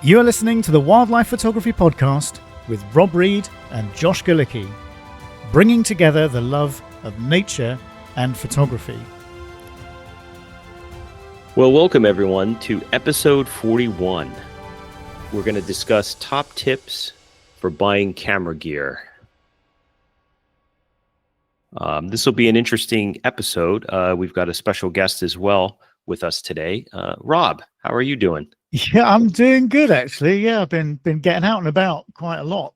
You are listening to the Wildlife Photography Podcast with Rob Reed and Josh Galicki, bringing together the love of nature and photography. Well, welcome everyone to episode 41. We're going to discuss top tips for buying camera gear. This will be an interesting episode. We've got a special guest as well with us today. Rob, how are you doing? Yeah, I'm doing good actually. Yeah, I've been getting out and about quite a lot.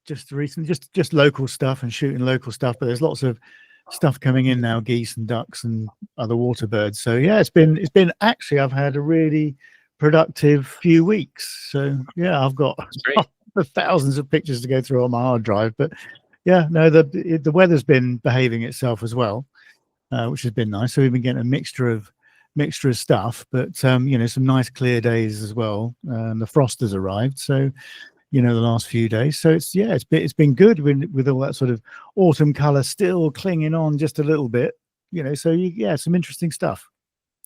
Just recently, just local stuff and shooting local stuff. But there's lots of stuff coming in now, geese and ducks and other water birds. So yeah, it's been actually I've had a really productive few weeks. So yeah, I've got thousands of pictures to go through on my hard drive. But yeah, no, the weather's been behaving itself as well, which has been nice. So we've been getting a mixture of stuff, but some nice clear days as well. The frost has arrived, so the last few days. So it's been good with all that sort of autumn color still clinging on just a little bit. So some interesting stuff.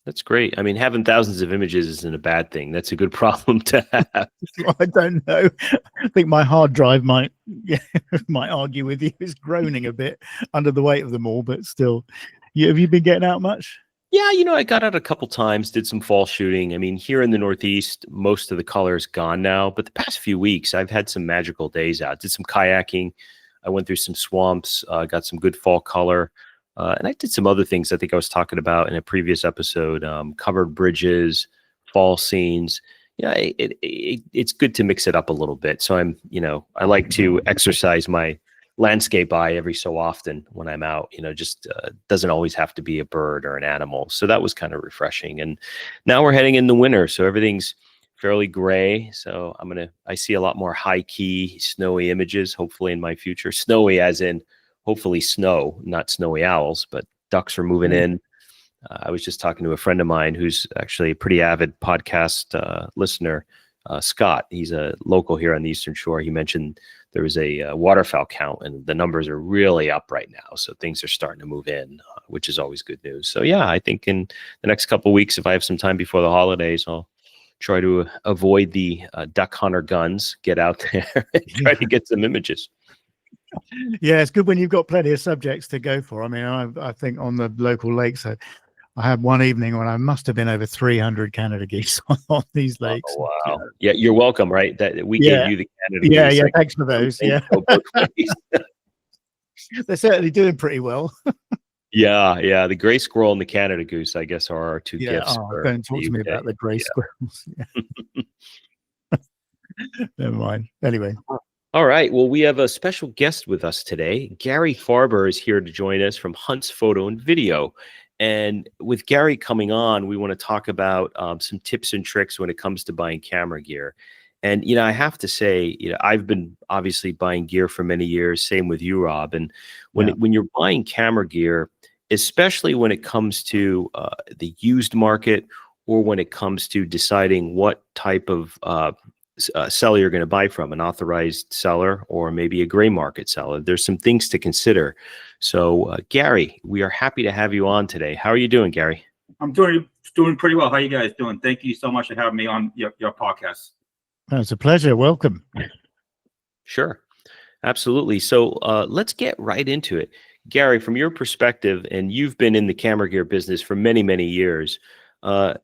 That's great. I mean, having thousands of images isn't a bad thing. That's a good problem to have. I don't know. I think my hard drive might argue with you. It's groaning a bit under the weight of them all, but still. Have you been getting out much? Yeah, I got out a couple times, did some fall shooting. I mean, here in the Northeast, most of the color is gone now. But the past few weeks, I've had some magical days out. Did some kayaking. I went through some swamps, got some good fall color. And I did some other things I think I was talking about in a previous episode, covered bridges, fall scenes. Yeah, it's good to mix it up a little bit. So I like to exercise my landscape eye every so often when I'm out, doesn't always have to be a bird or an animal. So that was kind of refreshing. And now we're heading into winter, so everything's fairly gray. So I see a lot more high key snowy images, hopefully in my future. Snowy as in hopefully snow, not snowy owls, but ducks are moving in. I was just talking to a friend of mine who's actually a pretty avid podcast listener, Scott. He's a local here on the Eastern Shore. He mentioned there was a waterfowl count, and the numbers are really up right now. So things are starting to move in, which is always good news. So yeah, I think in the next couple of weeks, if I have some time before the holidays, I'll try to avoid the duck hunter guns, get out there and try to get some images. Yeah, it's good when you've got plenty of subjects to go for. I mean, I think on the local lakes, I had one evening when I must have been over 300 Canada geese on these lakes. Oh, wow. Yeah, you're welcome, right? That we gave you the Canada geese. Yeah, thanks for those. Yeah. They're certainly doing pretty well. Yeah. The gray squirrel and the Canada goose, I guess, are our two gifts. Don't talk to me about the gray squirrels. Never mind. Anyway. All right. Well, we have a special guest with us today. Gary Farber is here to join us from Hunts Photo and Video. And with Gary coming on, we want to talk about some tips and tricks when it comes to buying camera gear. And, I have to say, I've been obviously buying gear for many years. Same with you, Rob. And when you're buying camera gear, especially when it comes to the used market, or when it comes to deciding what type of seller you're going to buy from, an authorized seller or maybe a gray market seller, there's some things to consider. So, Gary, we are happy to have you on today. How are you doing, Gary? I'm doing pretty well. How are you guys doing? Thank you so much for having me on your podcast. It's a pleasure. Welcome. Sure. Absolutely. So let's get right into it. Gary, from your perspective, and you've been in the camera gear business for many, many years, tell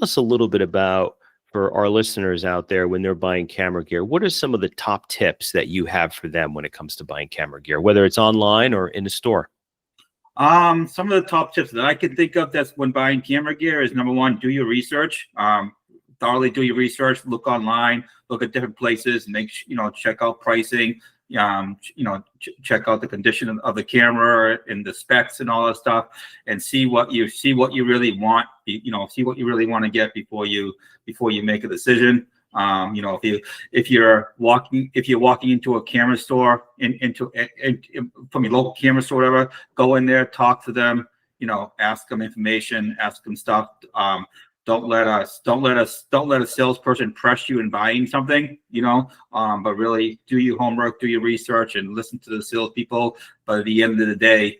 us a little bit about, for our listeners out there, when they're buying camera gear, what are some of the top tips that you have for them when it comes to buying camera gear, whether it's online or in a store? Some of the top tips that I can think of that's when buying camera gear is, number one, do your research. Thoroughly do your research, look online, look at different places, check out pricing, check out the condition of the camera and the specs and all that stuff, and see what you really want. See what you really want to get before you make a decision. If you're walking into a camera store, from your local camera store, whatever, go in there, talk to them, ask them information, ask them stuff. Don't let a salesperson press you in buying something, but really do your homework, do your research, and listen to the salespeople. But at the end of the day,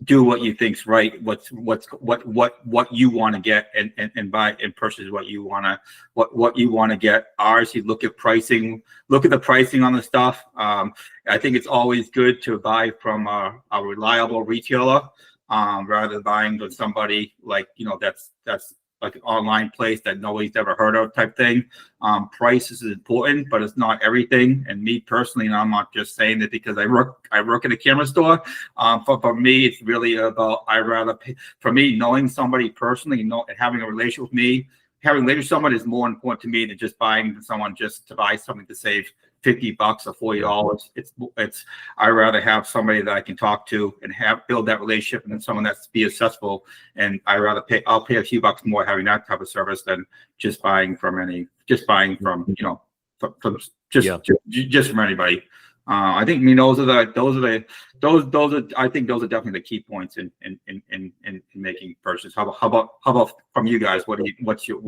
do what you think's right, what you want to get, and buy and purchase what you want to get. Ours, you look at pricing, look at the pricing on the stuff. I think it's always good to buy from a reliable retailer, rather than buying from somebody like, that's like an online place that nobody's ever heard of type thing. Price is important, but it's not everything. And me personally, and I'm not just saying that because I work in a camera store. For me, it's really about, I rather pay, for me, knowing somebody personally, and having a relationship with me, having a relationship with someone is more important to me than just buying someone just to buy something to save $50 or $40. It's I rather have somebody that I can talk to and build that relationship, and then someone that's be accessible. And I'll pay a few bucks more having that type of service than just buying from just from anybody. I think, those are I think those are definitely the key points in making purchases. How about from you guys? What's your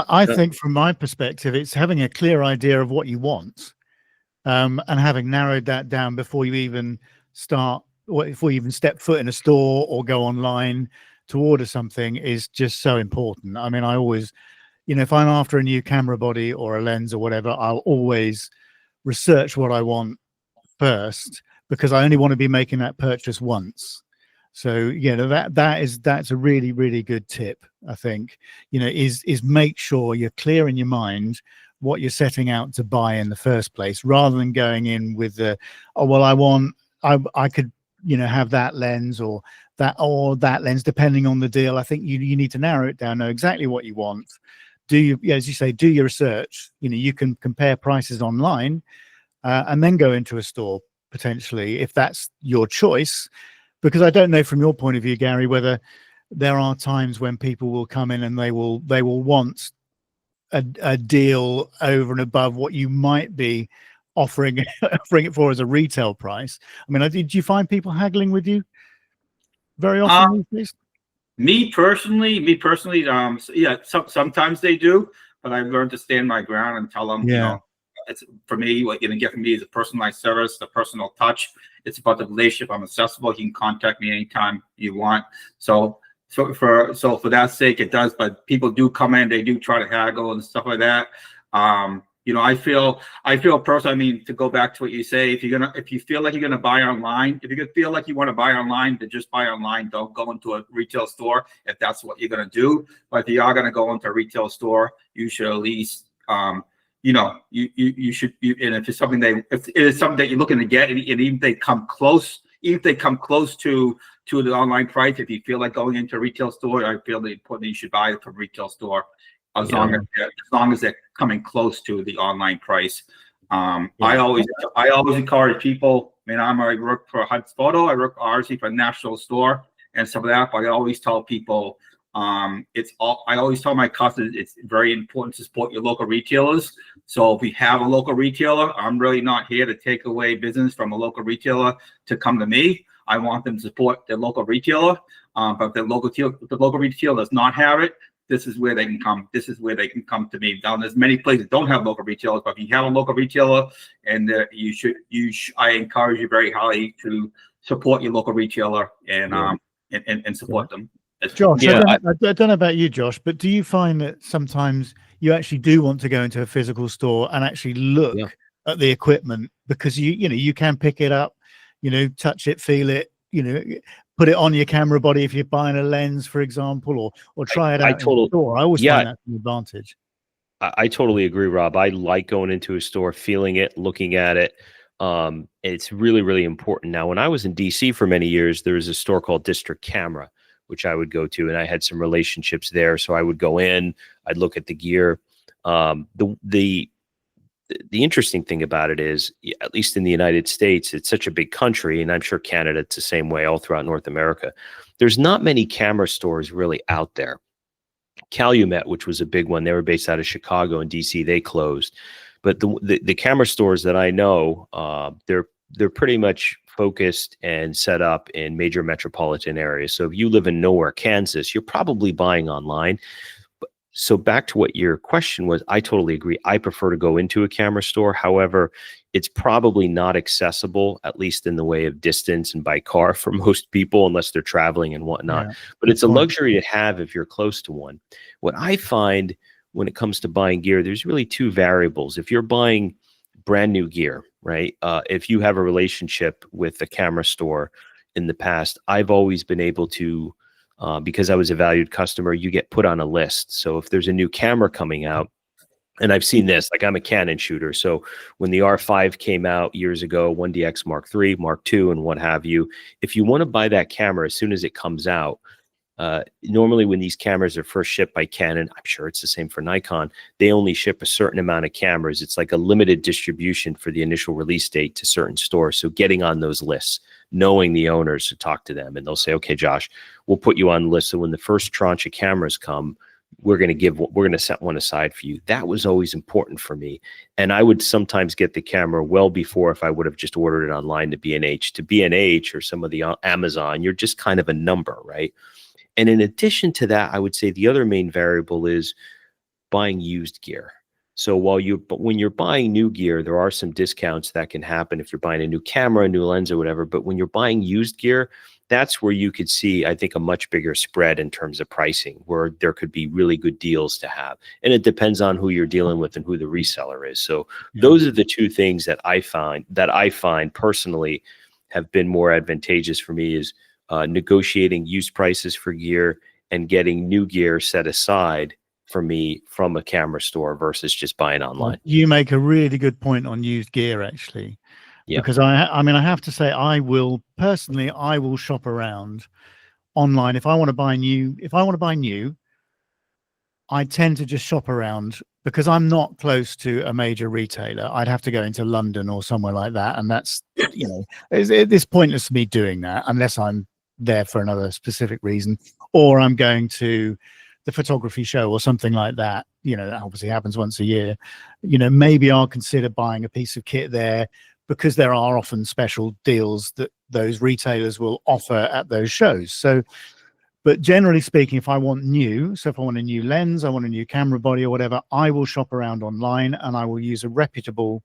I think from my perspective, it's having a clear idea of what you want, and having narrowed that down before you even start, or before you even step foot in a store or go online to order something, is just so important. I mean, I always, if I'm after a new camera body or a lens or whatever, I'll always research what I want first, because I only want to be making that purchase once. So that's a really, really good tip. I think is make sure you're clear in your mind what you're setting out to buy in the first place, rather than going in with the, I could have that lens or that lens depending on the deal. I think you need to narrow it down, know exactly what you want. As you say, do your research. You can compare prices online, and then go into a store potentially if that's your choice. Because I don't know from your point of view, Gary, whether there are times when people will come in and they will want a deal over and above what you might be offering it for as a retail price. I mean, did you find people haggling with you very often these days? Me personally, sometimes they do, but I've learned to stand my ground and tell them, it's for me, what you're gonna get from me is a personalized service, the personal touch. It's about the relationship. I'm accessible. You can contact me anytime you want. So for that sake, it does. But people do come in, they do try to haggle and stuff like that. I feel personally, I mean, to go back to what you say, if you feel like you're gonna buy online, if you feel like you want to buy online, then just buy online. Don't go into a retail store if that's what you're gonna do. But if you are gonna go into a retail store, you should at least you should, and if it's something if it is something that you're looking to get, and even if they come close, to the online price, if you feel like going into a retail store, I feel that you should buy it from a retail store, as long as they're coming close to the online price. I always encourage people. I mean, I work for Hud's Photo. I work obviously for a national store and stuff like that. But I always tell people, I always tell my customers it's very important to support your local retailers. So if we have a local retailer, I'm really not here to take away business from a local retailer to come to me. I want them to support their local retailer. But if the local retailer does not have it, this is where they can come. This is where they can come to me. Now, there's many places that don't have local retailers, but if you have a local retailer, and I encourage you very highly to support your local retailer and support them. Josh, I don't know about you, Josh, but do you find that sometimes you actually do want to go into a physical store and actually look at the equipment, because you can pick it up, touch it, feel it, put it on your camera body if you're buying a lens, for example, or try it out in the store. I always find that's an advantage. I totally agree, Rob. I like going into a store, feeling it, looking at it. It's really, really important. Now, when I was in DC for many years, there was a store called District Camera, which I would go to, and I had some relationships there. So I would go in, I'd look at the gear. The interesting thing about it is, at least in the United States, it's such a big country, and I'm sure Canada, it's the same way all throughout North America. There's not many camera stores really out there. Calumet, which was a big one, they were based out of Chicago and DC, they closed. But the camera stores that I know, they're pretty much focused and set up in major metropolitan areas. So if you live in nowhere, Kansas, you're probably buying online. So back to what your question was, I totally agree. I prefer to go into a camera store. However, It's probably not accessible, at least in the way of distance and by car for most people, unless they're traveling and whatnot. Yeah, but it's a good point. luxury to have if you're close to one. What I find when it comes to buying gear, there's really two variables. If you're buying brand new gear, right? If you have a relationship with a camera store in the past, I've always been able to, because I was a valued customer, you get put on a list. So if there's a new camera coming out, and I've seen this, like I'm a Canon shooter. So when the R5 came out years ago, 1DX Mark III, Mark II, and what have you, if you want to buy that camera as soon as it comes out, normally when these cameras are first shipped by Canon, I'm sure it's the same for Nikon, they only ship a certain amount of cameras. It's like a limited distribution for the initial release date to certain stores. So getting on those lists, knowing the owners, to talk to them, and they'll say, okay, Josh, we'll put you on the list. So when the first tranche of cameras come, we're going to set one aside for you. That was always important for me. And I would sometimes get the camera well before if I would have just ordered it online to B&H. To B&H or some of the Amazon, you're just kind of a number, right? And in addition to that, I would say the other main variable is buying used gear. So when you're buying new gear, there are some discounts that can happen if you're buying a new camera, a new lens or whatever. But when you're buying used gear, that's where you could see, I think, a much bigger spread in terms of pricing, where there could be really good deals to have. And it depends on who you're dealing with and who the reseller is. So those are the two things that I find personally have been more advantageous for me, is negotiating used prices for gear and getting new gear set aside for me from a camera store versus just buying online. You make a really good point on used gear, actually. Yeah. Because I mean, I have to say, I will shop around online. If I want to buy new, I tend to just shop around because I'm not close to a major retailer. I'd have to go into London or somewhere like that. And that's, it's pointless me doing that unless I'm there for another specific reason, or I'm going to the photography show or something like that. That obviously happens once a year. Maybe I'll consider buying a piece of kit there, because there are often special deals that those retailers will offer at those shows. So, but generally speaking, if I want a new lens, I want a new camera body or whatever, I will shop around online and I will use a reputable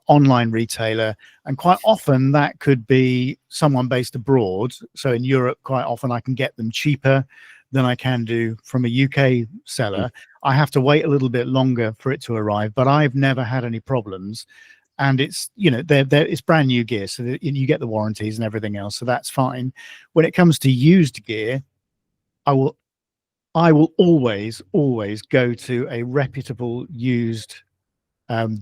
online retailer. And quite often that could be someone based abroad. So in Europe, quite often I can get them cheaper than I can do from a UK seller. I have to wait a little bit longer for it to arrive, but I've never had any problems. And it's, it's brand new gear, so that you get the warranties and everything else, so that's fine. When it comes to used gear, I will always go to a reputable used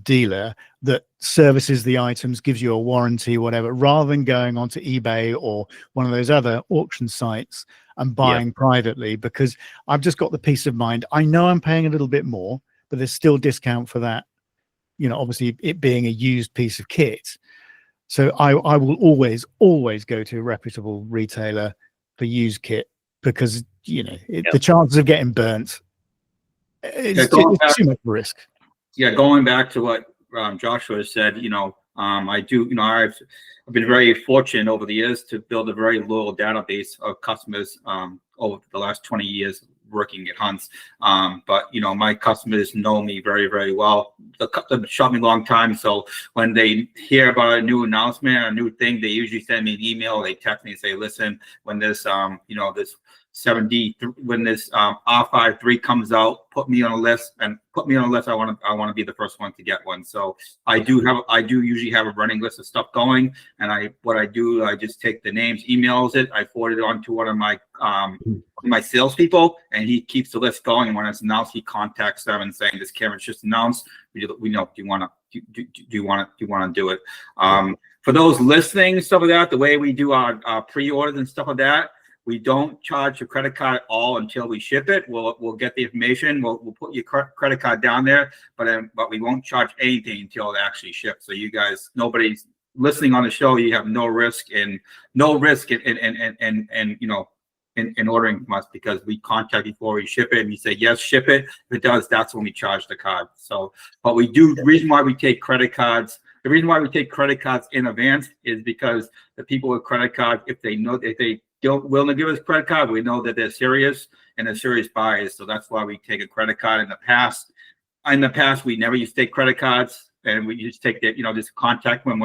dealer that services the items, gives you a warranty, whatever, rather than going onto eBay or one of those other auction sites and buying privately, because I've just got the peace of mind. I know I'm paying a little bit more, but there's still discount for that. Obviously it being a used piece of kit. So I will always go to a reputable retailer for used kit, because, the chances of getting burnt, it's too much risk. Yeah. Going back to what Joshua said, I've been very fortunate over the years to build a very loyal database of customers over the last 20 years working at Hunts. But my customers know me very, very well. They've shot me a long time. So when they hear about a new announcement, a new thing, they usually send me an email. They text me and say, listen, when this, this 7D, when this R5 III comes out, put me on a list. I want to be the first one to get one. So I do usually have a running list of stuff going. And I just take the names, emails it. I forward it on to one of my salespeople, and he keeps the list going. And when it's announced, he contacts them and saying, this camera's just announced. We know, do you want to do it? For those listening, stuff like that, the way we do our pre-orders and stuff like that, we don't charge your credit card at all until we ship it. We'll get the information. We'll put your credit card down there, but we won't charge anything until it actually ships. So you guys, nobody's listening on the show. You have no risk in ordering from us, because we contact before we ship it, and we say yes, ship it. If it does, that's when we charge the card. So, but we do. The reason why we take credit cards in advance is because the people with credit cards, if they don't willing to give us a credit card, we know that they're serious and they're serious buyers. So that's why we take a credit card. In the past, we never used to take credit cards. and we just take that, just contact when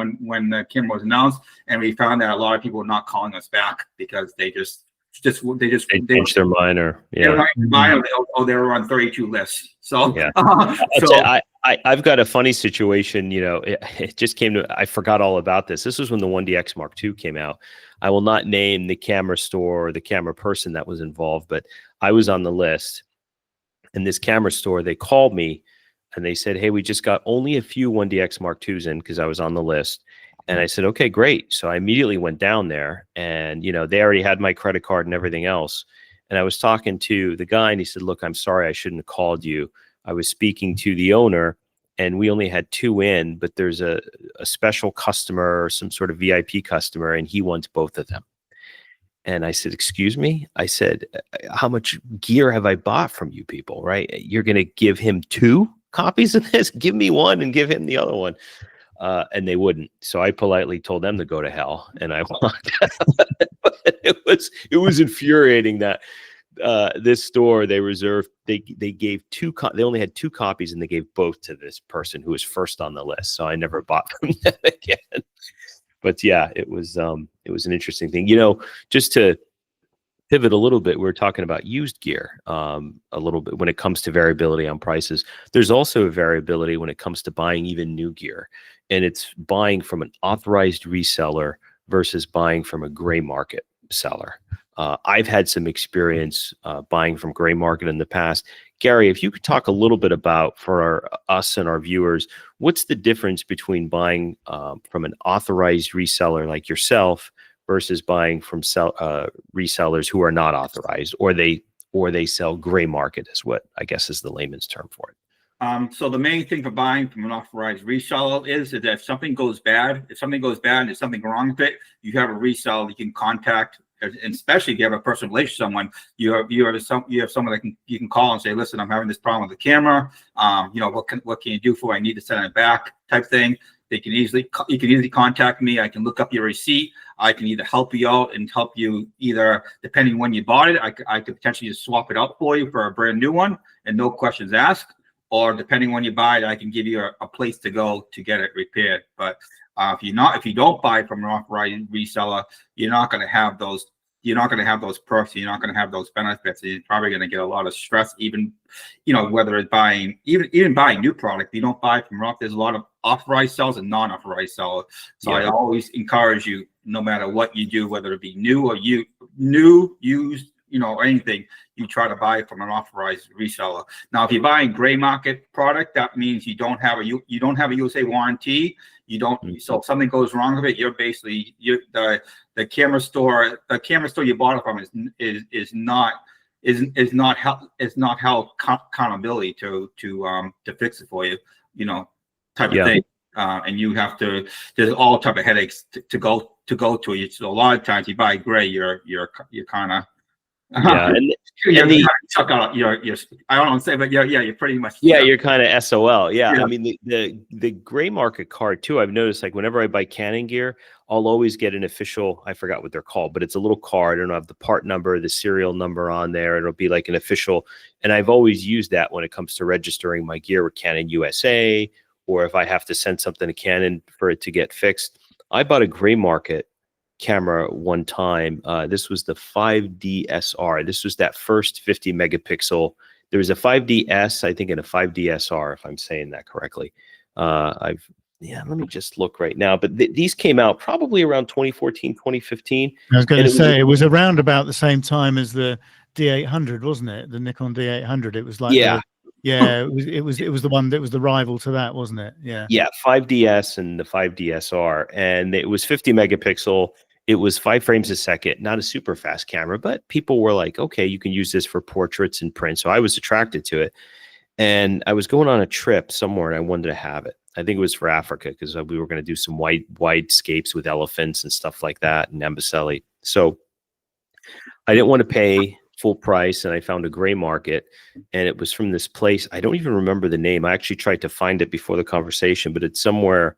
the camera was announced, and we found that a lot of people were not calling us back because they changed their mind, or they were on 32 lists. So yeah. so I've got a funny situation. It just came to, I forgot all about this. This was when the 1DX Mark II came out. I will not name the camera store or the camera person that was involved, but I was on the list. And this camera store, they called me and they said, hey, we just got only a few 1DX Mark IIs in, because I was on the list. And I said, okay, great. So I immediately went down there, and, they already had my credit card and everything else. And I was talking to the guy, and he said, look, I'm sorry, I shouldn't have called you. I was speaking to the owner, and we only had 2 in, but there's a special customer or some sort of VIP customer, and he wants both of them. And I said, excuse me? I said, how much gear have I bought from you people, right? You're going to give him 2 copies of this? Give me one and give him the other one. And they wouldn't. So I politely told them to go to hell, and I walked out. It was infuriating that this store, they gave they only had 2 copies, and they gave both to this person who was first on the list. So I never bought from them again. But yeah, it was an interesting thing. Just to pivot a little bit, we were talking about used gear a little bit when it comes to variability on prices. There's also a variability when it comes to buying even new gear, and it's buying from an authorized reseller versus buying from a gray market seller. I've had some experience buying from gray market in the past. Gary, if you could talk a little bit about, for us and our viewers, what's the difference between buying from an authorized reseller like yourself versus buying from resellers who are not authorized, or they sell gray market, is what I guess is the layman's term for it. So the main thing for buying from an authorized reseller is that if something goes bad and there's something wrong with it, you have a reseller you can contact. And especially if you have a personal relationship with someone, you have someone that you can call and say, listen, I'm having this problem with the camera. What can you do for it? I need to send it back, type thing. You can easily contact me. I can look up your receipt. I can either help you out and help you, either depending when you bought it, I could potentially just swap it out for you for a brand new one and no questions asked. Or depending when you buy it, I can give you a place to go to get it repaired. But if you don't buy from an authorized reseller, you're not going to have those perks. You're not going to have those benefits. You're probably going to get a lot of stress, even, whether it's buying, even buying new product. You don't buy from there's a lot of authorized sellers and non-authorized sellers. So I always encourage you, no matter what you do, whether it be new or used, or anything, you try to buy from an authorized reseller. Now, if you're buying gray market product, that means you don't have a USA warranty. So if something goes wrong with it, you're basically the camera store you bought it from is not held accountability to fix it for you, type of thing. And you have to, there's all type of headaches to go to. So a lot of times you buy gray, you're kind of, yeah, I don't want to say, but you're pretty much, you're kind of SOL. Yeah. Yeah. I mean, the gray market card too, I've noticed, like, whenever I buy Canon gear, I'll always get an official, I forgot what they're called, but it's a little card, and I'll have the part number, the serial number on there. It'll be like an official, and I've always used that when it comes to registering my gear with Canon USA, or if I have to send something to Canon for it to get fixed. I bought a gray market camera one time. This was the 5DSR. This was that first 50 megapixel. There was a 5DS, I think, and a 5DSR, if I'm saying that correctly. Let me just look right now. But these came out probably around 2014, 2015. I was going to say, it was around about the same time as the D800, wasn't it? The Nikon D800. It was like, it was the one that was the rival to that, wasn't it? Yeah, 5DS and the 5DSR, and it was 50 megapixel. It was 5 frames a second, not a super fast camera, but people were like, okay, you can use this for portraits and print. So I was attracted to it. And I was going on a trip somewhere, and I wanted to have it. I think it was for Africa, because we were going to do some widescapes with elephants and stuff like that in Amboseli. So I didn't want to pay full price, and I found a gray market, and it was from this place. I don't even remember the name. I actually tried to find it before the conversation, but it's somewhere.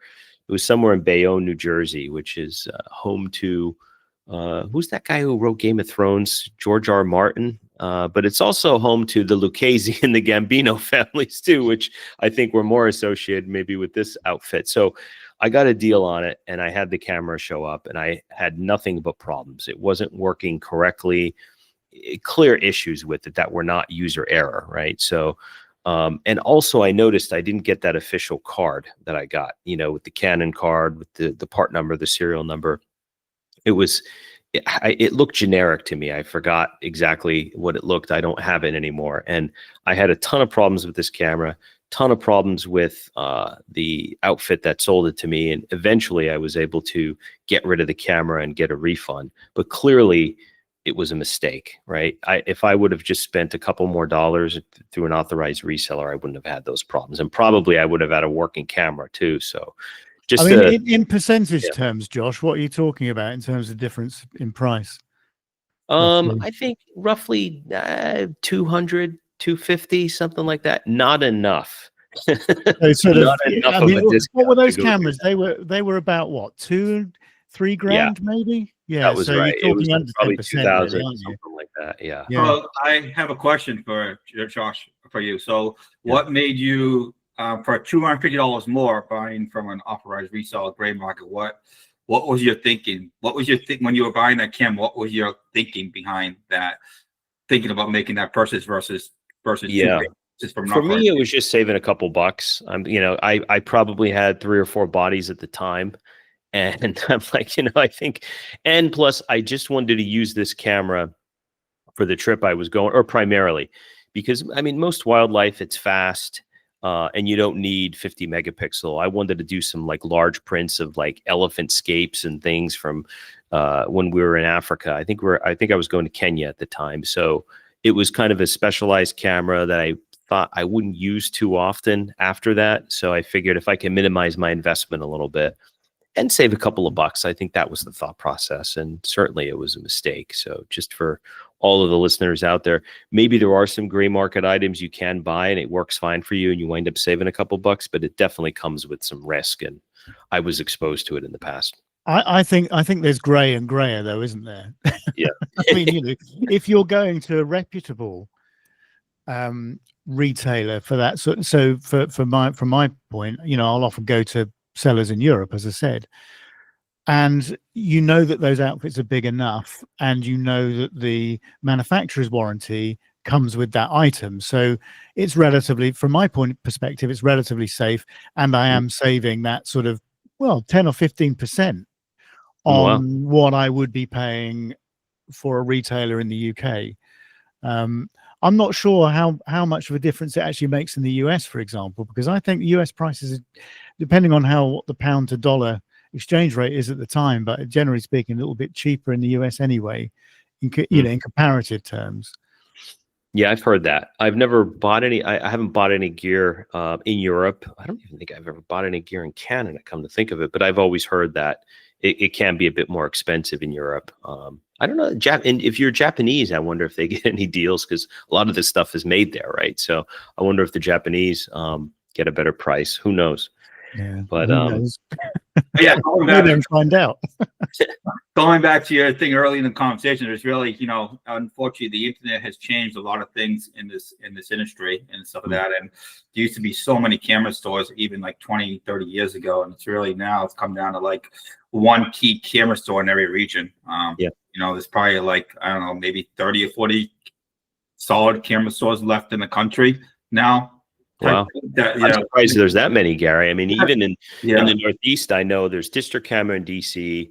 It was somewhere in Bayonne, New Jersey, which is home to who's that guy who wrote Game of Thrones? George R. Martin. but it's also home to the Lucchese and the Gambino families too, which I think were more associated maybe with this outfit. So I got a deal on it, and I had the camera show up, and I had nothing but problems. It wasn't working correctly. Clear issues with it that were not user error, right? So, and also I noticed I didn't get that official card that I got, with the Canon card, with the part number, the serial number. It looked generic to me. I forgot exactly what it looked. I don't have it anymore. And I had a ton of problems with this camera, ton of problems with the outfit that sold it to me. And eventually I was able to get rid of the camera and get a refund. But clearly it was a mistake, right? If I would have just spent a couple more dollars through an authorized reseller, I wouldn't have had those problems. And probably I would have had a working camera too. So just in percentage terms, Josh, what are you talking about in terms of difference in price? I think roughly 200, 250, something like that. Not enough. So sort of, Not enough of a discount. What were those cameras? They were about what, 2-3 grand, maybe? Yeah, that was so right. You're It was talking under probably 10%, 2000, really, aren't you? something like that. Yeah. So I have a question for Josh, for you. So what made you, for $250 more, buying from an authorized reseller gray market? What was your thinking? What was your when you were buying that camera? What was your thinking behind that? Thinking about making that purchase versus Yeah. just from For me, it was just saving a couple bucks. I probably had 3 or 4 bodies at the time. And I'm like, I think, and plus I just wanted to use this camera for the trip I was going, or primarily because most wildlife, it's fast, and you don't need 50 megapixel. I wanted to do some like large prints of like elephant scapes and things from when we were in Africa. I think I was going to Kenya at the time. So it was kind of a specialized camera that I thought I wouldn't use too often after that. So I figured if I can minimize my investment a little bit and save a couple of bucks, I think that was the thought process. And certainly it was a mistake. So just for all of the listeners out there, maybe there are some gray market items you can buy and it works fine for you and you wind up saving a couple bucks, but it definitely comes with some risk. And I was exposed to it in the past. I think there's gray and grayer though, isn't there? Yeah. If you're going to a reputable retailer for that, so from my point, I'll often go to sellers in Europe, as I said, and that those outfits are big enough, and that the manufacturer's warranty comes with that item, so it's relatively, from my perspective, it's relatively safe, and I am saving that sort of 10 or 15% on what I would be paying for a retailer in the UK. I'm not sure how much of a difference it actually makes in the US, for example, because I think the US prices, depending on what the pound to dollar exchange rate is at the time, but generally speaking, a little bit cheaper in the US anyway, in comparative terms. Yeah, I've heard that. I've never bought any. I haven't bought any gear in Europe. I don't even think I've ever bought any gear in Canada, come to think of it. But I've always heard that it can be a bit more expensive in Europe. I don't know. And if you're Japanese, I wonder if they get any deals, because a lot of this stuff is made there, right? So I wonder if the Japanese get a better price. Who knows? Yeah, but yeah, maybe find out. Going back to your thing early in the conversation, there's really, unfortunately, the internet has changed a lot of things in this industry and stuff like that. And there used to be so many camera stores, even like 20, 30 years ago. And it's really now it's come down to like one key camera store in every region. There's probably like, I don't know, maybe 30 or 40 solid camera stores left in the country now. Wow. I'm surprised there's that many, Gary. Even in the Northeast, I know there's District Camera in DC,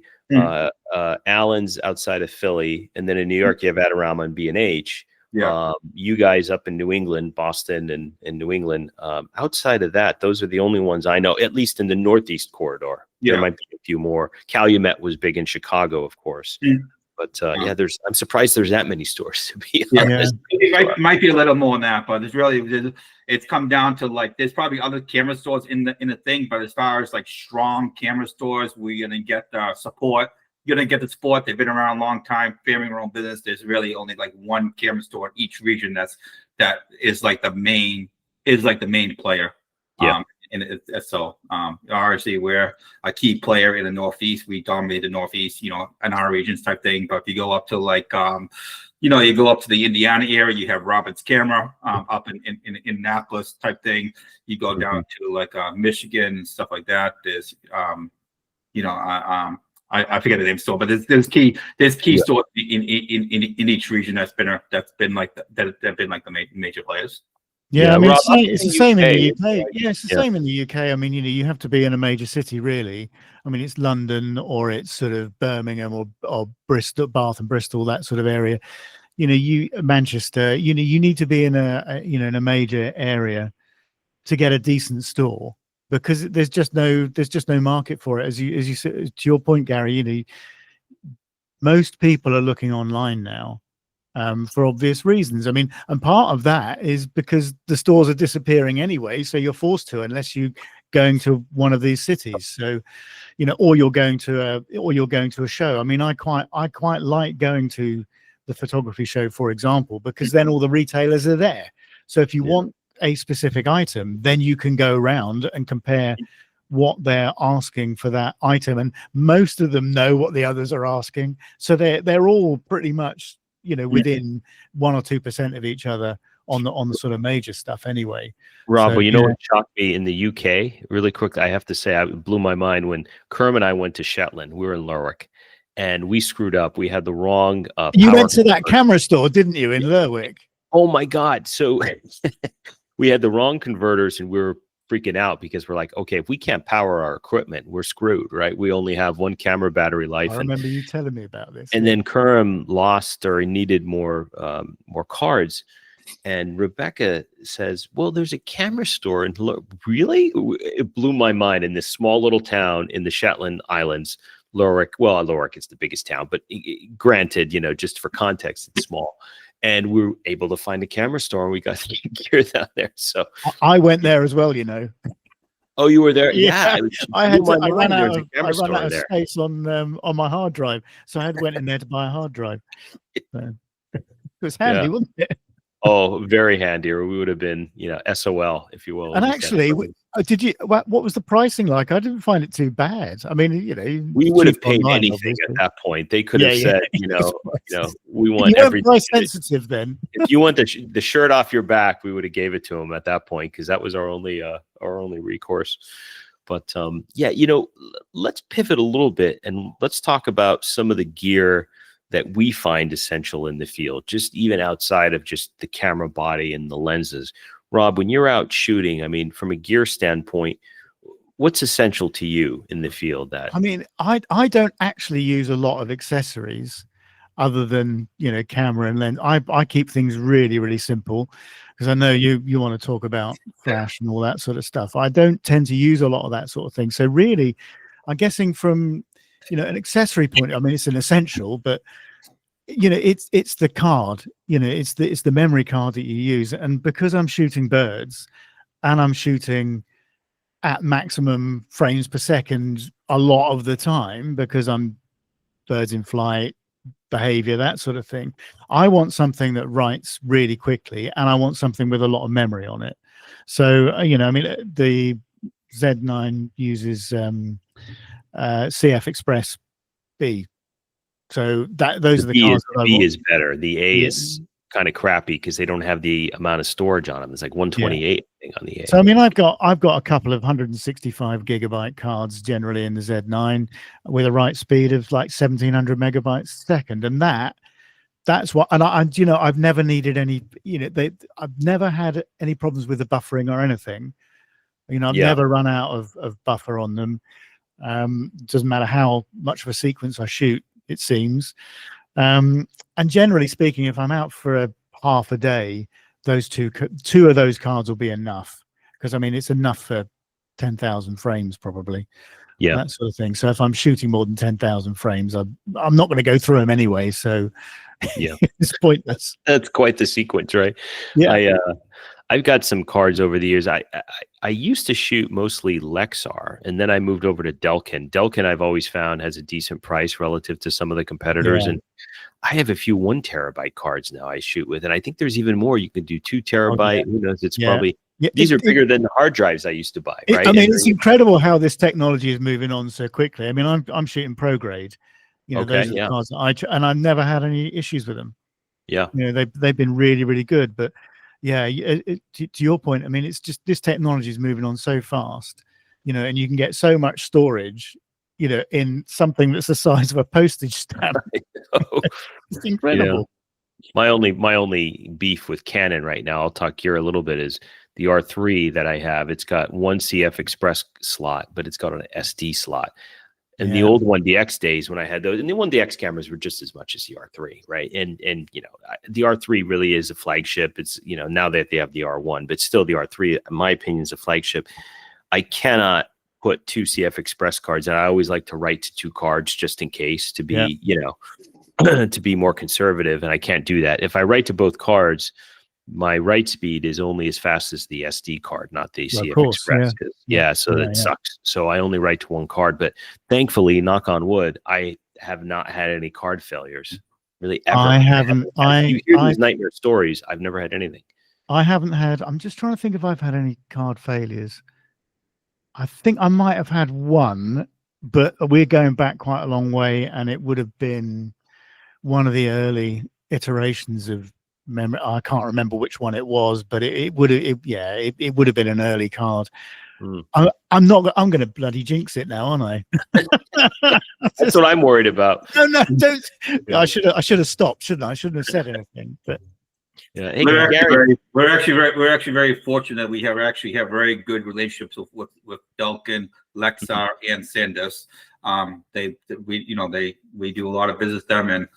Allen's outside of Philly, and then in New York, you have Adorama and B&H. You guys up in New England, Boston and New England, outside of that, those are the only ones I know, at least in the Northeast corridor. There might be a few more. Calumet was big in Chicago, of course. But I'm surprised there's that many stores, to be honest. It might be a little more than that, but it's come down to like there's probably other camera stores in the thing, but as far as like strong camera stores, we're gonna get the support. You're gonna get the support. They've been around a long time, farming their own business. There's really only like one camera store in each region that is like the main player. And so obviously we're a key player in the Northeast. We dominate the Northeast, in our regions type thing. But if you go up to like you go up to the Indiana area, you have Robert's Camera up in Annapolis type thing. You go down to like Michigan and stuff like that. There's I forget the name store, but there's key stores in each region that have been like the major players. Yeah, I mean, Rob, it's the same in the UK. right? Yeah, it's the same in the UK. I mean, you have to be in a major city, really. I mean, it's London or it's sort of Birmingham or Bristol, Bath and Bristol, that sort of area. Manchester. You need to be in a major area to get a decent store, because there's just no market for it. As you said, to your point, Gary, most people are looking online now. For obvious reasons. I mean, and part of that is because the stores are disappearing anyway, so you're forced to, unless you're going to one of these cities. So, or you're going to a show. I mean, I quite like going to the photography show, for example, because then all the retailers are there. So if you want a specific item, then you can go around and compare what they're asking for that item, and most of them know what the others are asking. So they're all pretty much within 1 or 2% of each other on the sort of major stuff anyway. Rob, well, what shocked me in the UK really quick, I have to say, it blew my mind when Kerm and I went to Shetland. We were in Lerwick and we screwed up. We had the wrong you went to that camera store, didn't you, in Lerwick? Oh my God. So we had the wrong converters and we were freaking out because we're like, okay, if we can't power our equipment, we're screwed, right? We only have one camera battery life. I remember you telling me about this. And then Kerm lost or he needed more cards. And Rebecca says, well, there's a camera store. And really? It blew my mind. In this small little town in the Shetland Islands, Lerwick. Well, Lerwick is the biggest town, but granted, just for context, it's small. And we were able to find a camera store and we got gear down there. So I went there as well, Oh, you were there? Yeah. I ran out of space on my hard drive. So I went in there to buy a hard drive. So, it was handy, wasn't it? Oh, very handy, or we would have been, SOL, if you will. And actually, did you? What was the pricing like? I didn't find it too bad. I mean, we would have paid anything obviously. At that point. They could have said, we want everything. Price sensitive then. If you want the shirt off your back, we would have gave it to them at that point because that was our only recourse. But let's pivot a little bit and let's talk about some of the gear that we find essential in the field, just even outside of just the camera body and the lenses. Rob, when you're out shooting, I mean, from a gear standpoint, what's essential to you in the field? I don't actually use a lot of accessories other than, camera and lens. I keep things really, really simple because I know you want to talk about flash and all that sort of stuff. I don't tend to use a lot of that sort of thing. So really, I'm guessing from, an accessory point, I mean, it's an essential, but it's the card, it's the memory card that you use. And because I'm shooting birds and I'm shooting at maximum frames per second a lot of the time, because I'm birds in flight, behavior, that sort of thing, I want something that writes really quickly and I want something with a lot of memory on it. So, the Z9 uses CF Express B. So those are the cards. The B is better. The A is kind of crappy because they don't have the amount of storage on them. It's like 128 on the A. So I mean, I've got a couple of 165 gigabyte cards generally in the Z9 with a write speed of like 1700 megabytes a second, and that's what. And I've never needed any. I've never had any problems with the buffering or anything. I've never run out of buffer on them. Doesn't matter how much of a sequence I shoot, it seems. And generally speaking, if I'm out for a half a day, those two of those cards will be enough, because I mean it's enough for 10,000 frames probably. That sort of thing. So if I'm shooting more than 10,000 frames, I'm not going to go through them anyway. So it's pointless. That's quite the sequence, right? Yeah. I've got some cards over the years. I used to shoot mostly Lexar, and then I moved over to Delkin. Delkin I've always found has a decent price relative to some of the competitors, and I have a few 1 terabyte cards now I shoot with, and I think there's even more. You can do 2 terabyte. Who knows? It's probably these are bigger than the hard drives I used to buy. Right? I mean, it's incredible how this technology is moving on so quickly. I mean, I'm shooting pro grade. Those are the cards that and I've never had any issues with them. Yeah. They've been really, really good. But yeah, to your point, I mean, it's just this technology is moving on so fast, and you can get so much storage, in something that's the size of a postage stamp. It's incredible. My only beef with Canon right now, I'll talk here a little bit, is the R3 that I have. It's got one CF Express slot, but it's got an SD slot. And the old 1DX days when I had those, and the 1DX cameras were just as much as the R3, right? And the R3 really is a flagship. It's, now that they have the R1, but still the R3, in my opinion, is a flagship. I cannot put 2 CF Express cards, and I always like to write to 2 cards just in case to be, to be more conservative, and I can't do that. If I write to both cards, my write speed is only as fast as the SD card, not the CF Express. So that sucks. So I only write to 1 card, but thankfully, knock on wood, I have not had any card failures. Really, ever. I haven't. You hear these nightmare stories. I've never had anything. I haven't had. I'm just trying to think if I've had any card failures. I think I might have had one, but we're going back quite a long way, and it would have been one of the early iterations of memory. I can't remember which one it was, but it would have been an early card. I'm going to bloody jinx it now, aren't I? That's what I'm worried about. No, don't. I should have stopped, shouldn't I? I shouldn't have said anything. But yeah, hey, we're actually very fortunate. We have very good relationships with Delkin, Lexar, and Sandus. We do a lot of business with them, and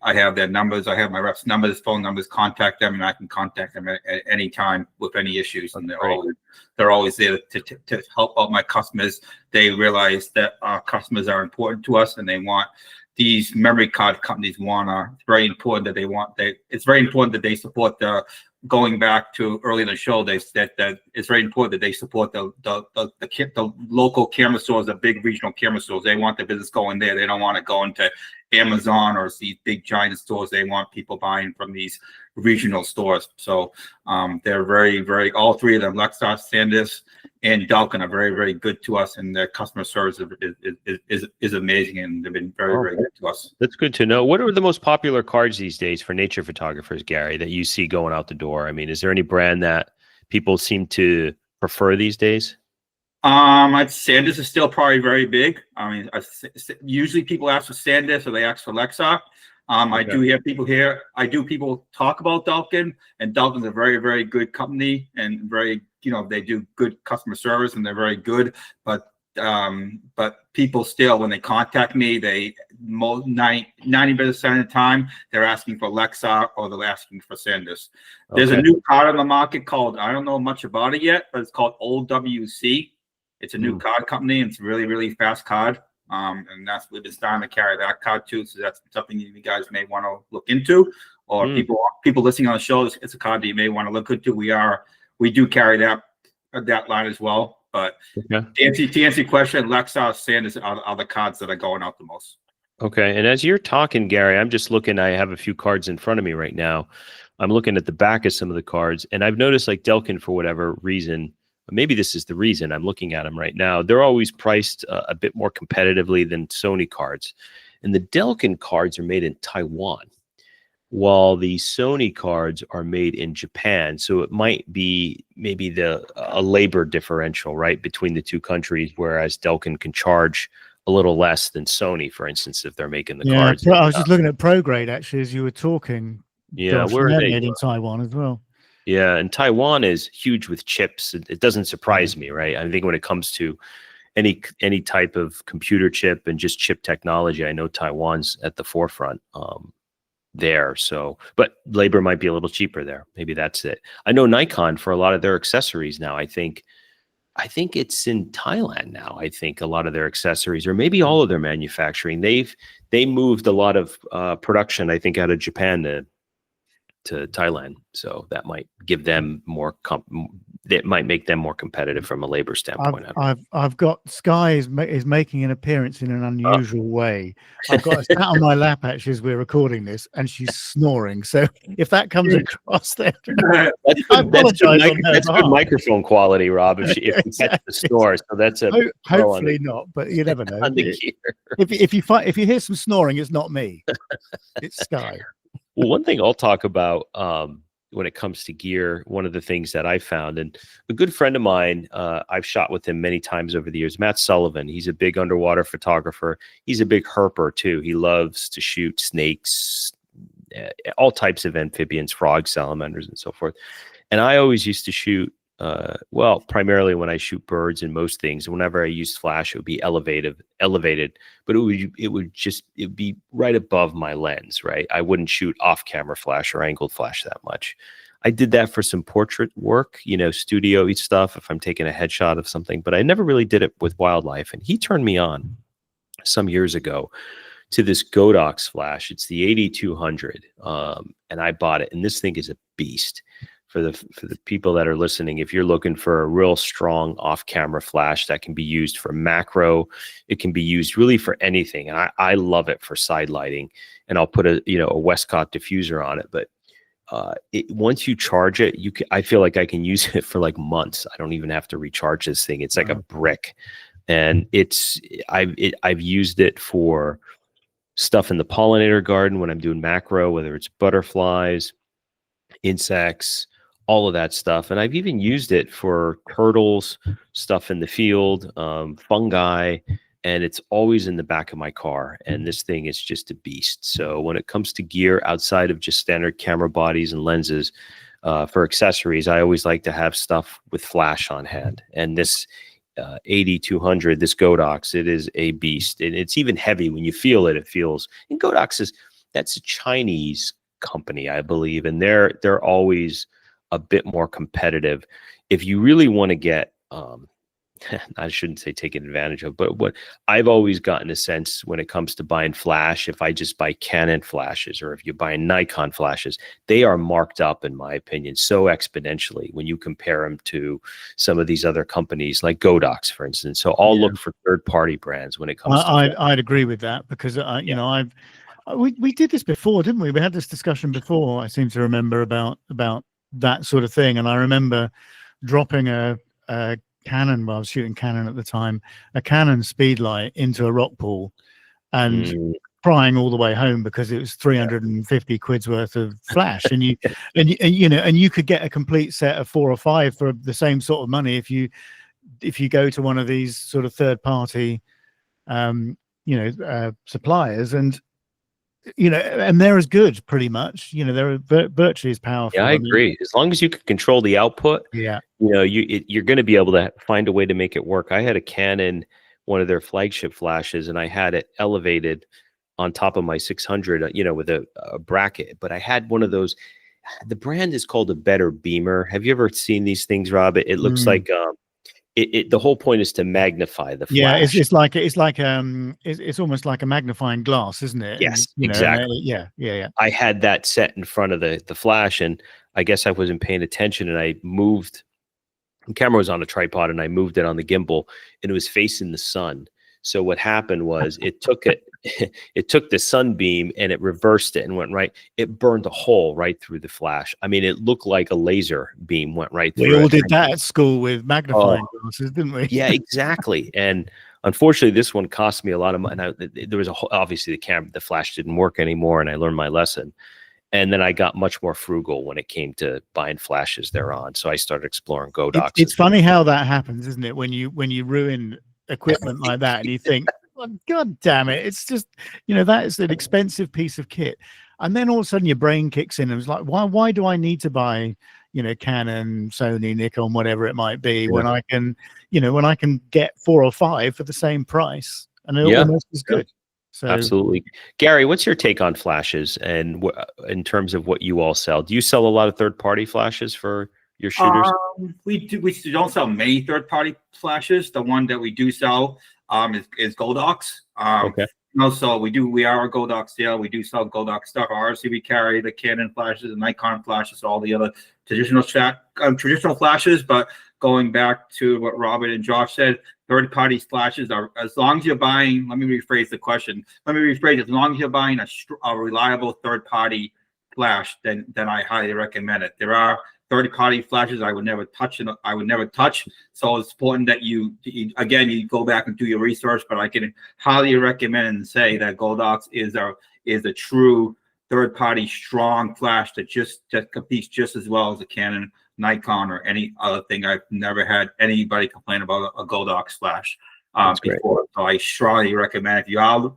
I have their numbers. I have my reps' numbers, phone numbers. Contact them, and I can contact them at any time with any issues. And they're always there to help out my customers. They realize that our customers are important to us, and they want these memory card companies it's very important that they support the. Going back to early in the show, that it's very important that they support the local camera stores, the big regional camera stores. They want the business going there. They don't want to go into Amazon or these big giant stores. They want people buying from these regional stores. So they're very, very, all 3 of them, Lexar, Sandus, and Delkin, are very, very good to us, and their customer service is amazing, and they've been very, very good to us. That's good to know. What are the most popular cards these days for nature photographers, Gary, that you see going out the door? I mean, is there any brand that people seem to prefer these days? Sandus is still probably very big. I mean, usually people ask for Sandus or they ask for Lexar. I do hear people talk about Delkin, and Delkin's a very, very good company, and very, they do good customer service, and they're very good. But people still, when they contact me, 90% of the time they're asking for Lexar or they're asking for Sandus. There's a new card on the market called, I don't know much about it yet, but it's called OWC. It's a new card company, and it's a really, really fast card. And we've been starting to carry that card too. So that's something you guys may want to look into, or people listening on the show. It's a card that you may want to look into. We do carry that line as well. But to answer your question, Lexar, Sandus are the cards that are going out the most. Okay. And as you're talking, Gary, I'm just looking. I have a few cards in front of me right now. I'm looking at the back of some of the cards, and I've noticed, like, Delkin, for whatever reason, maybe this is the reason I'm looking at them right now, they're always priced a bit more competitively than Sony cards. And the Delkin cards are made in Taiwan, while the Sony cards are made in Japan. So it might be maybe a labor differential, right, between the 2 countries, whereas Delkin can charge a little less than Sony, for instance, if they're making the cards. I was just looking at ProGrade, actually, as you were talking. Yeah, where are they? Made in Taiwan as well. Yeah, and Taiwan is huge with chips. It doesn't surprise me, right? I think when it comes to any type of computer chip and just chip technology, I know Taiwan's at the forefront there. So, but labor might be a little cheaper there. Maybe that's it. I know Nikon, for a lot of their accessories now, I think it's in Thailand now. I think a lot of their accessories, or maybe all of their manufacturing, they moved a lot of production, I think, out of Japan to Thailand. So that might give them more that might make them more competitive from a labor standpoint. I've got Sky is making an appearance in an unusual way. I've got a sat on my lap actually as we're recording this, and she's snoring. So if that comes across there, that's good microphone quality, Rob. If you catch the snore, so that's hopefully not, but you never know. If you hear some snoring, it's not me. It's Sky. Well, one thing I'll talk about when it comes to gear, one of the things that I found, and a good friend of mine, I've shot with him many times over the years, Matt Sullivan. He's a big underwater photographer. He's a big herper too. He loves to shoot snakes, all types of amphibians, frogs, salamanders, and so forth. And I always used to shoot, well, primarily when I shoot birds and most things. Whenever I used flash, it would be elevated, but it would be right above my lens, right? I wouldn't shoot off-camera flash or angled flash that much. I did that for some portrait work, studio stuff if I'm taking a headshot of something, but I never really did it with wildlife. And he turned me on some years ago to this Godox flash. It's the 8200, and I bought it. And this thing is a beast. For the people that are listening, if you're looking for a real strong off-camera flash that can be used for macro, it can be used really for anything. And I love it for side lighting. And I'll put a Westcott diffuser on it. But once you charge it, I feel like I can use it for like months. I don't even have to recharge this thing. It's like a brick. And I've used it for stuff in the pollinator garden when I'm doing macro, whether it's butterflies, insects, all of that stuff. And I've even used it for turtles, stuff in the field, fungi, and it's always in the back of my car. And this thing is just a beast. So when it comes to gear outside of just standard camera bodies and lenses, for accessories, I always like to have stuff with flash on hand. And this 8200, this Godox, it is a beast. And it's even heavy. When you feel it, it feels, and Godox that's a Chinese company, I believe, and they're always a bit more competitive. If you really want to get, I shouldn't say taken advantage of, but what I've always gotten a sense when it comes to buying flash, if I just buy Canon flashes or if you buy Nikon flashes, they are marked up, in my opinion, so exponentially when you compare them to some of these other companies like Godox, for instance. So I'll look for third-party brands when it comes to I'd agree with that because, we did this before, didn't we? We had this discussion before, I seem to remember, about that sort of thing. And I remember dropping a Canon, well, I was shooting Canon at the time, a Canon speedlight into a rock pool and crying all the way home because it was 350 quid's worth of flash. And you could get a complete set of 4 or 5 for the same sort of money if you go to one of these sort of third party suppliers, and they're as good, pretty much. They're virtually as powerful. Yeah, I agree. As long as you can control the output, you're going to be able to find a way to make it work. I had a Canon, one of their flagship flashes, and I had it elevated on top of my 600, with a bracket. But I had one of those. The brand is called a Better Beamer. Have you ever seen these things, Rob? It looks like the whole point is to magnify the flash. Yeah, it's almost like a magnifying glass, isn't it? Yes, exactly. Yeah. I had that set in front of the flash, and I guess I wasn't paying attention, and I moved. The camera was on a tripod, and I moved it on the gimbal, and it was facing the sun. So what happened was it took the sunbeam and it reversed it and went right. It burned a hole right through the flash. I mean, it looked like a laser beam went right through. We all did that at school with magnifying glasses, didn't we? Yeah, exactly. And unfortunately, this one cost me a lot of money. There was obviously the flash didn't work anymore, and I learned my lesson. And then I got much more frugal when it came to buying flashes thereon. So I started exploring Godox. It's funny how that happens, isn't it? When you ruin equipment like that and you think, well, God damn it, it's just, that is an expensive piece of kit. And then all of a sudden your brain kicks in and it's like, why do I need to buy, Canon, Sony, Nikon, whatever it might be, when I can get 4 or 5 for the same price and it almost is good. So absolutely. Gary, what's your take on flashes and in terms of what you all sell? Do you sell a lot of third-party flashes for your shooters? We don't sell many third-party flashes. The one that we do sell is Godox. Okay. So we are a Godox sale. We do sell Godox stuff. Obviously, we carry the Canon flashes, the Nikon flashes, all the other traditional flashes. But going back to what Robert and Josh said, third-party flashes are, as long as you're buying. Let me rephrase the question. As long as you're buying a reliable third-party flash, then I highly recommend it. There are third-party flashes I would never touch, So it's important that you go back and do your research. But I can highly recommend and say that Godox is a true third-party strong flash that competes just as well as a Canon, Nikon, or any other thing. I've never had anybody complain about a Godox flash before. So I strongly recommend, if you are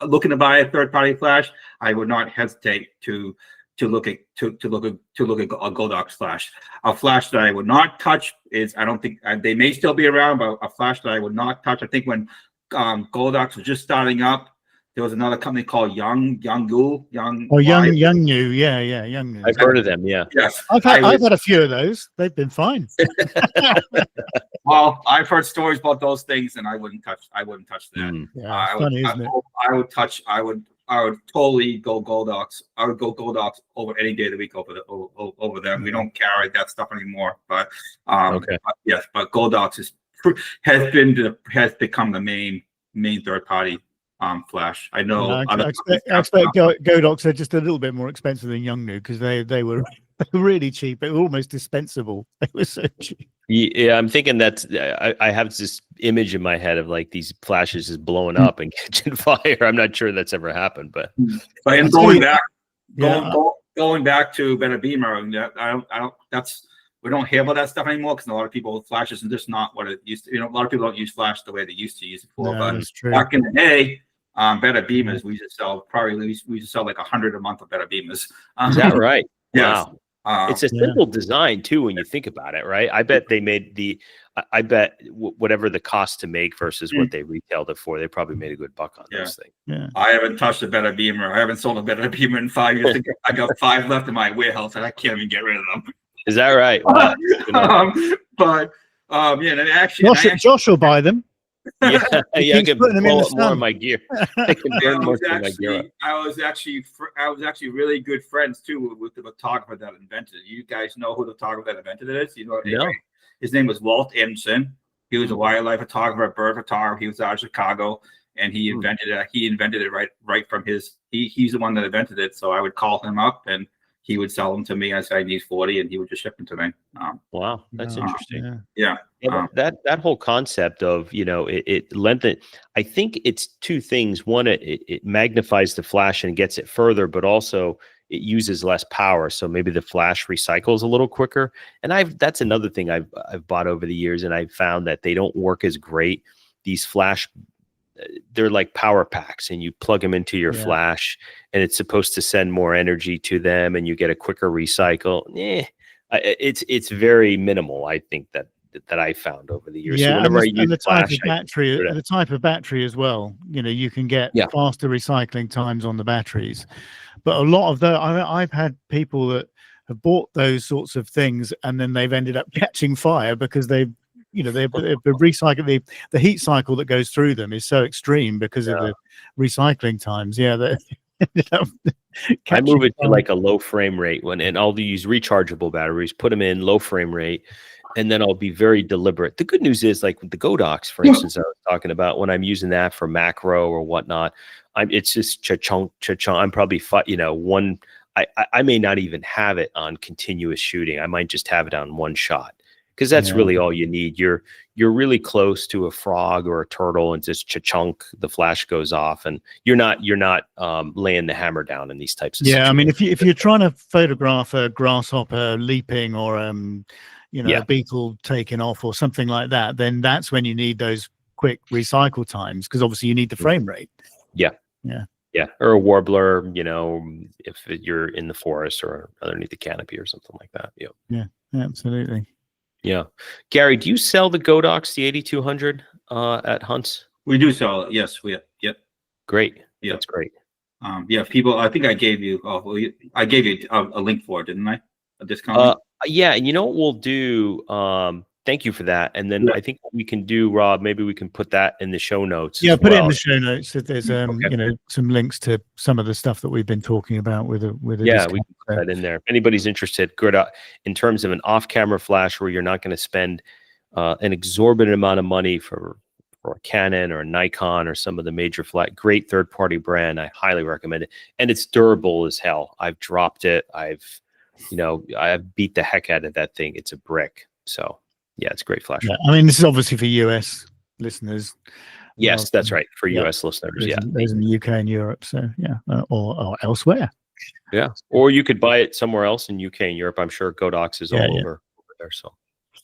looking to buy a third-party flash, I would not hesitate to look at a Godox flash. A flash that I would not touch is, I don't think they may still be around, but a flash that I would not touch. I think when Godox was just starting up, there was another company called Yongnuo. Yongnuo. I've heard of them. Yeah. Yes, I've had a few of those. They've been fine. Well, I've heard stories about those things, and I wouldn't touch them. Yeah, funny, isn't it? I would totally go Godox. I would go Godox over any day of the week over them. We don't carry that stuff anymore. But Okay. but Godox has become the main third party flash. I know. I expect Godox are just a little bit more expensive than Yongnuo, because they were really cheap. They were almost dispensable. They were so cheap. Yeah, I'm thinking I have this image in my head of like these flashes just blowing up and catching fire. I'm not sure that's ever happened, but going back to Better Beamer, we don't hear about that stuff anymore, because a lot of people, flashes are just not what it used to. A lot of people don't use flash the way they used to use it for. No, but that's true. back in the day, Better Beamers, we used to sell like 100 a month of Better Beamers. is that right? Yes. Wow. It's a simple design too when you think about it, right? I bet they made whatever the cost to make versus what they retailed it for, they probably made a good buck on those things. Yeah. I haven't touched a Better Beamer. I haven't sold a Better Beamer in 5 years. I got 5 left in my warehouse, and I can't even get rid of them. Is that right? Wow. And actually, Josh will buy them. Yeah, I can putting them in blow the up more of sun. my gear. I can burn most of my gear up. I was actually really good friends too with the photographer that invented it. You guys know who the photographer that invented it is? You know, No. His name was Walt Anderson. He was a wildlife photographer, bird photographer. He was out of Chicago, and he invented it. He invented it right from his. He's the one that invented it. So I would call him up, and he would sell them to me. I said I need 40, and he would just ship them to me. Wow, that's interesting. Yeah. That whole concept of, it lengthen. I think it's two things. One, it magnifies the flash and gets it further, but also it uses less power, so maybe the flash recycles a little quicker. And that's another thing I've bought over the years, and I've found that they don't work as great. These flash, they're like power packs, and you plug them into your flash, and it's supposed to send more energy to them, and you get a quicker recycle. It's very minimal, I think, that I found over the years. Yeah, so whenever I use the flash, type of battery as well. You can get faster recycling times on the batteries. But a lot of I've had people that have bought those sorts of things, and then they've ended up catching fire because they've recycled the heat cycle that goes through them is so extreme because of the recycling times. Yeah, they ended up I move it to like a low frame rate and I'll use rechargeable batteries, put them in low frame rate, and then I'll be very deliberate. The good news is, like with the Godox, for instance, I was talking about, when I'm using that for macro or whatnot, it's just cha-chunk. I'm probably, I may not even have it on continuous shooting. I might just have it on one shot, because that's really all you need. You're really close to a frog or a turtle, and just cha-chunk, the flash goes off, and you're not laying the hammer down in these types of situations. I mean, if you're trying to photograph a grasshopper leaping or a beetle taking off or something like that, then that's when you need those quick recycle times, because obviously you need the frame rate. Yeah, or a warbler, if you're in the forest or underneath the canopy or something like that. Yeah, absolutely. Yeah. Gary, do you sell the Godox, the 8200 at Hunts? We do sell it. Yes, yep. Great. Yeah, that's great. People, I think I gave you a link for it, didn't I? A discount? Yeah, and you know what we'll do? Thank you for that. And then I think what we can do, Rob, maybe we can put that in the show notes. Yeah, put it in the show notes. There's some links to some of the stuff that we've been talking about with a we can put that in there. If anybody's interested, good. In terms of an off-camera flash where you're not going to spend an exorbitant amount of money for a Canon or a Nikon or some of the major great third-party brand, I highly recommend it. And it's durable as hell. I've dropped it. I've beat the heck out of that thing. It's a brick. So yeah, it's a great flash. Yeah, I mean, this is obviously for US listeners. Yes, that's right. For US listeners. There's in the UK and Europe. So or elsewhere. Yeah. Or you could buy it somewhere else in UK and Europe. I'm sure Godox is all over there. So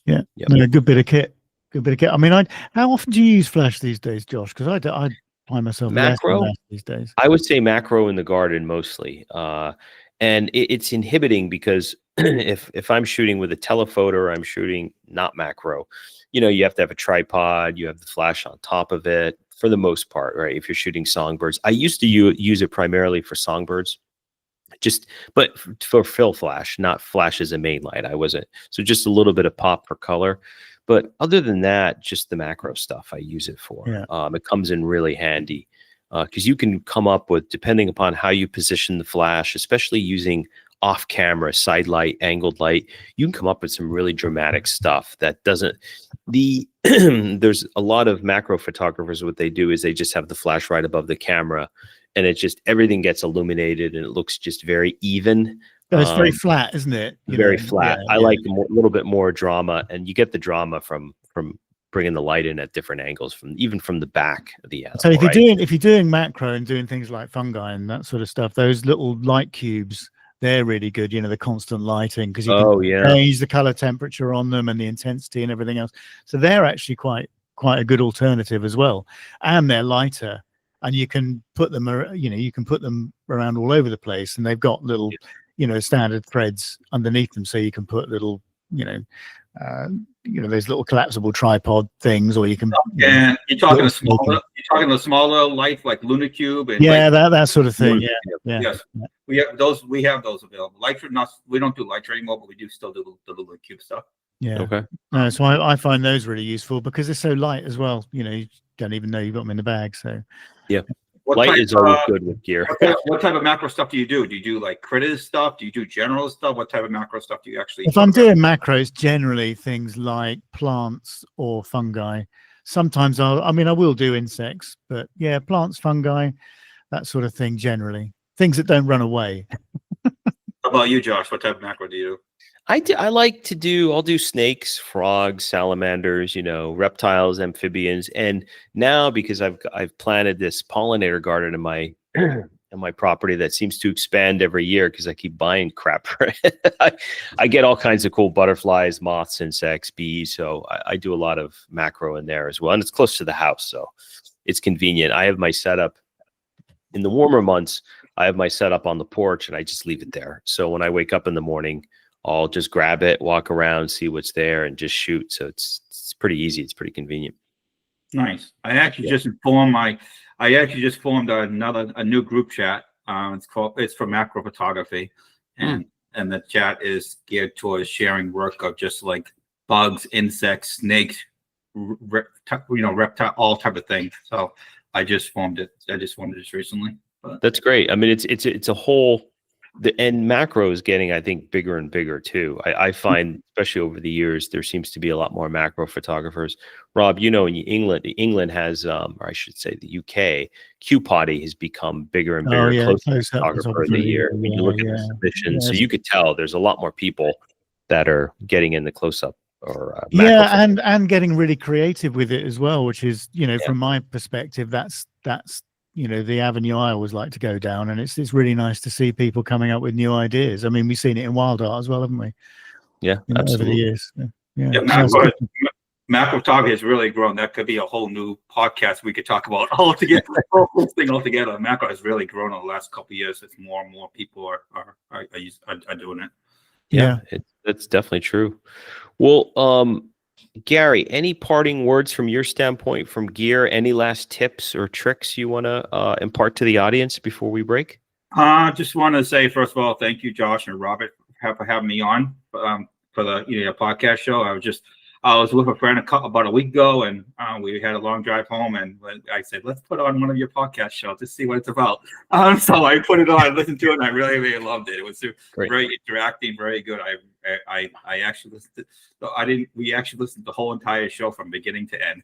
yeah, Yep. no, good bit of kit. Good bit of kit. I mean, how often do you use flash these days, Josh? Because I find myself less and macro, less these days. I would say macro in the garden mostly. And it's inhibiting because if I'm shooting with a telephoto or I'm shooting not macro, you have to have a tripod, you have the flash on top of it for the most part, right? If you're shooting songbirds, I used to use it primarily for songbirds, but for fill flash, not flash as a main light. I wasn't, so just a little bit of pop for color. But other than that, just the macro stuff I use it for. Yeah. It comes in really handy because you can come up with, depending upon how you position the flash, especially using off-camera side light, angled light, you can come up with some really dramatic stuff that doesn't. There's a lot of macro photographers. What they do is they just have the flash right above the camera, and it just everything gets illuminated, and it looks just very even. It's very flat, isn't it? Very flat. Yeah, I like a little bit more drama, and you get the drama from bringing the light in at different angles, even from the back of the animal. So if you're doing macro and doing things like fungi and that sort of stuff, those little light cubes, they're really good. The constant lighting, because you can change the color temperature on them and the intensity and everything else. So they're actually quite a good alternative as well, and they're lighter. And you can put them, around all over the place, and they've got little, standard threads underneath them, so you can put little, those little collapsible tripod things, or you can. And you're talking a smaller lights like Lunar Cube, and that sort of thing. Yeah. Yes, we have those. We have those available. Lights are not. We don't do lights anymore, but we do still do the Lunar Cube stuff. Yeah. Okay. No, so I find those really useful because they're so light as well. You don't even know you've got them in the bag. So. Yeah. Light is always good with gear. What type of macro stuff do you do? Do you do like critters stuff? Do you do general stuff? What type of macro stuff do you actually? If I'm doing macros, generally things like plants or fungi. Sometimes I will do insects, but yeah, plants, fungi, that sort of thing. Generally, things that don't run away. How about you, Josh? What type of macro do you do? I'll do snakes, frogs, salamanders, reptiles, amphibians. And now, because I've planted this pollinator garden in my property that seems to expand every year because I keep buying crap for it. I get all kinds of cool butterflies, moths, insects, bees. So I do a lot of macro in there as well. And it's close to the house, so it's convenient. I have my setup in the warmer months. I have my setup on the porch, and I just leave it there. So when I wake up in the morning, I'll just grab it, walk around, see what's there, and just shoot. So it's pretty easy. It's pretty convenient. Nice. I actually just formed a new group chat. It's for macro photography, and the chat is geared towards sharing work of just like bugs, insects, snakes, reptile, all type of things. So I just formed it. I just formed it just recently. But that's great. I mean, it's a whole. And macro is getting, I think, bigger and bigger too. I find, especially over the years, there seems to be a lot more macro photographers. Rob, in England has, or I should say, the UK, Q-Potty has become bigger and bigger. Close photographer of the year. When you look at the submissions, so you could tell there's a lot more people that are getting in the close-up or and getting really creative with it as well, which is, from my perspective, that's the avenue I always like to go down, and it's really nice to see people coming up with new ideas. I mean, we've seen it in wild art as well, haven't we? Yeah, absolutely. Over the years. Macro photography has really grown. That could be a whole new podcast we could talk about altogether. Whole thing altogether. Macro has really grown in the last couple of years. It's more and more people are doing it. Yeah, that's definitely true. Well, Gary, any parting words from your standpoint from gear? Any last tips or tricks you want to impart to the audience before we break? Just want to say, first of all, thank you, Josh and Robert, for having me on for the podcast show. I was with a friend about a week ago, and we had a long drive home, and I said, let's put on one of your podcast shows to see what it's about. So I put it on, I listened to it, and I really, really loved it. It was very interacting, very good. I actually listened to, we actually listened to the whole entire show from beginning to end.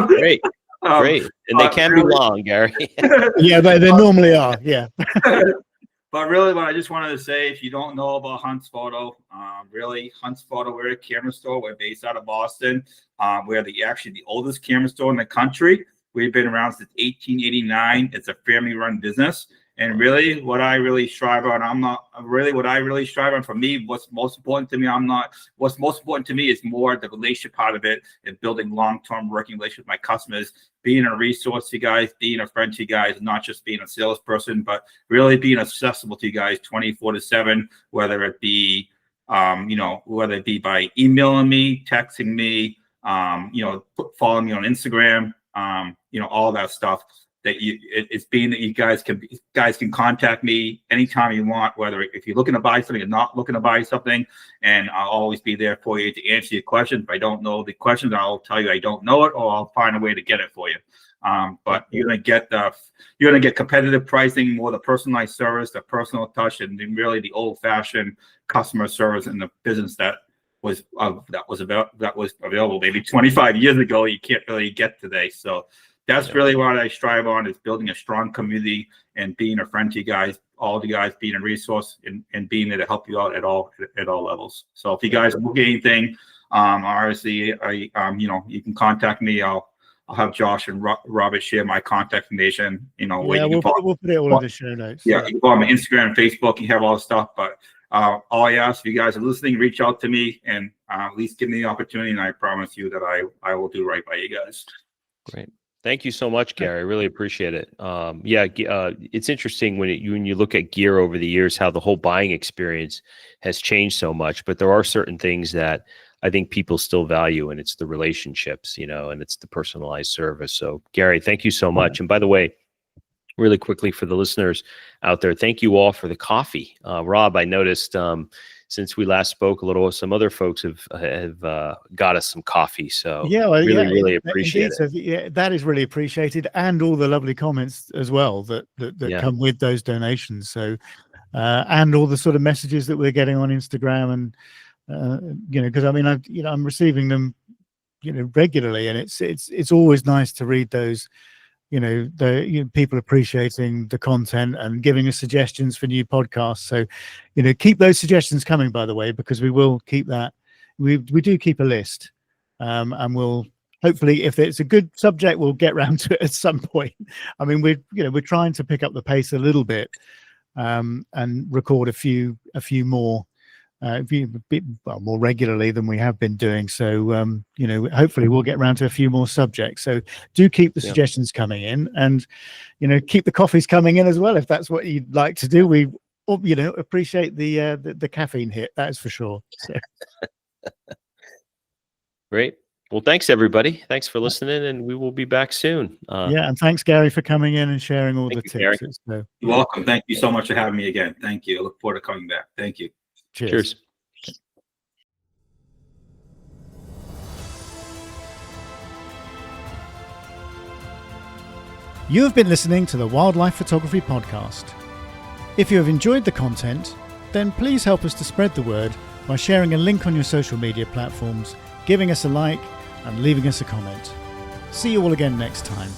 Great. Great. And they can be long, Gary. Yeah, they normally are. Yeah. But really, what I just wanted to say, if you don't know about Hunt's Photo, really, Hunt's Photo, we're a camera store. We're based out of Boston. We're the oldest camera store in the country. We've been around since 1889. It's a family-run business, And really, what I really strive on, what I really strive on for me, what's most important to me, what's most important to me is more the relationship part of it and building long-term working relationship with my customers, being a resource to you guys, being a friend to you guys, not just being a salesperson, but really being accessible to you guys 24/7, whether it be, whether it be by emailing me, texting me, following me on Instagram, all that stuff. It's being that you guys can contact me anytime you want, whether if you're looking to buy something or not looking to buy something, and I'll always be there for you to answer your questions. If I don't know the questions, I'll tell you I don't know it, or I'll find a way to get it for you. But you're gonna get competitive pricing, more the personalized service, the personal touch, and really the old-fashioned customer service in the business that was available maybe 25 years ago. You can't really get today. So that's really what I strive on, is building a strong community and being a friend to you guys, all of you guys, being a resource and being there to help you out at all levels. So if you guys look at anything, obviously, you can contact me. I'll have Josh and Robert share my contact information. We'll put it all in the show notes. Yeah, you can go on my Instagram, Facebook, you have all the stuff. But all I ask, if you guys are listening, reach out to me and at least give me the opportunity, and I promise you that I will do right by you guys. Great. Thank you so much, Gary. I really appreciate it. It's interesting when you look at gear over the years, how the whole buying experience has changed so much. But there are certain things that I think people still value, and it's the relationships, and it's the personalized service. So, Gary, thank you so much. And by the way, really quickly for the listeners out there, thank you all for the coffee. Rob, I noticed since we last spoke, some other folks have got us some coffee. So really appreciate it. So, that is really appreciated, and all the lovely comments as well that come with those donations. So, and all the sort of messages that we're getting on Instagram, and because I'm receiving them, regularly, and it's always nice to read those. People appreciating the content and giving us suggestions for new podcasts. So, keep those suggestions coming, by the way, because we will keep that. We do keep a list, and we'll hopefully, if it's a good subject, we'll get round to it at some point. I mean, we're trying to pick up the pace a little bit, and record a few more. More regularly than we have been doing. So, hopefully we'll get around to a few more subjects. So do keep the suggestions coming in, and, keep the coffees coming in as well, if that's what you'd like to do. We, appreciate the caffeine hit, that's for sure. So. Great. Well, thanks everybody. Thanks for listening, and we will be back soon. And thanks, Gary, for coming in and sharing all the tips. You're welcome. Thank you so much for having me again. Thank you. I look forward to coming back. Thank you. Cheers. You have been listening to the Wildlife Photography Podcast. If you have enjoyed the content, then please help us to spread the word by sharing a link on your social media platforms, giving us a like, and leaving us a comment. See you all again next time.